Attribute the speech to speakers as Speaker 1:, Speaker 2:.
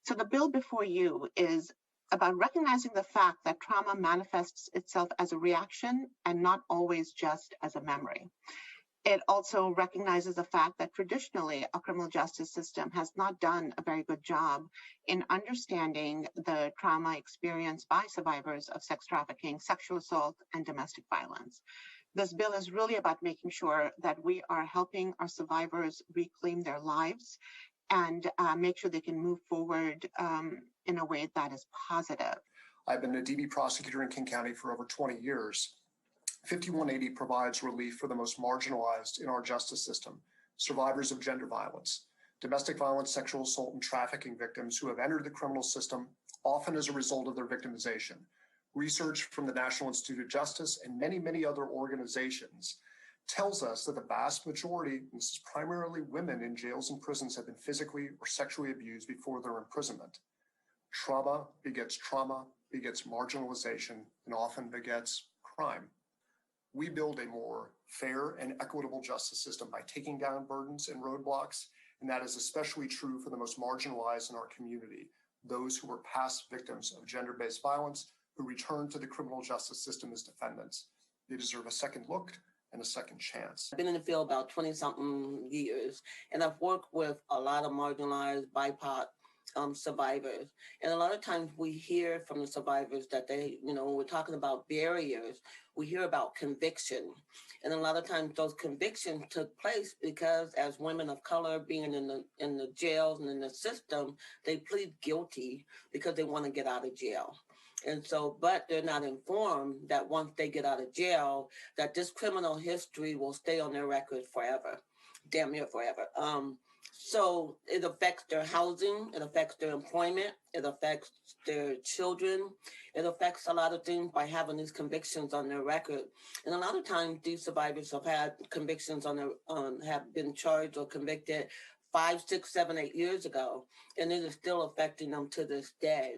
Speaker 1: So the bill before you is about recognizing the fact that trauma manifests itself as a reaction and not always just as a memory. It also recognizes the fact that traditionally our criminal justice system has not done a very good job in understanding the trauma experienced by survivors of sex trafficking, sexual assault, and domestic violence. This bill is really about making sure that we are helping our survivors reclaim their lives and make sure they can move forward in a way that is positive.
Speaker 2: I've been a DB prosecutor in King County for over 20 years. 5180 provides relief for the most marginalized in our justice system, survivors of gender violence, domestic violence, sexual assault, and trafficking victims who have entered the criminal system, often as a result of their victimization. Research from the National Institute of Justice and many, many other organizations tells us that the vast majority, and this is primarily women in jails and prisons, have been physically or sexually abused before their imprisonment. Trauma begets marginalization, and often begets crime. We build a more fair and equitable justice system by taking down burdens and roadblocks, and that is especially true for the most marginalized in our community, those who were past victims of gender-based violence who return to the criminal justice system as defendants. They deserve a second look and a second chance.
Speaker 3: I've been in the field about 20-something years, and I've worked with a lot of marginalized BIPOC survivors. And a lot of times we hear from the survivors that they, when we're talking about barriers, we hear about conviction. And a lot of times those convictions took place because as women of color being in the jails and in the system, they plead guilty because they want to get out of jail. And so, but they're not informed that once they get out of jail, that this criminal history will stay on their record forever, damn near forever. So it affects their housing, it affects their employment, it affects their children, it affects a lot of things by having these convictions on their record. And a lot of times these survivors have had convictions on their, have been charged or convicted 5, 6, 7, 8 years ago, and it is still affecting them to this day.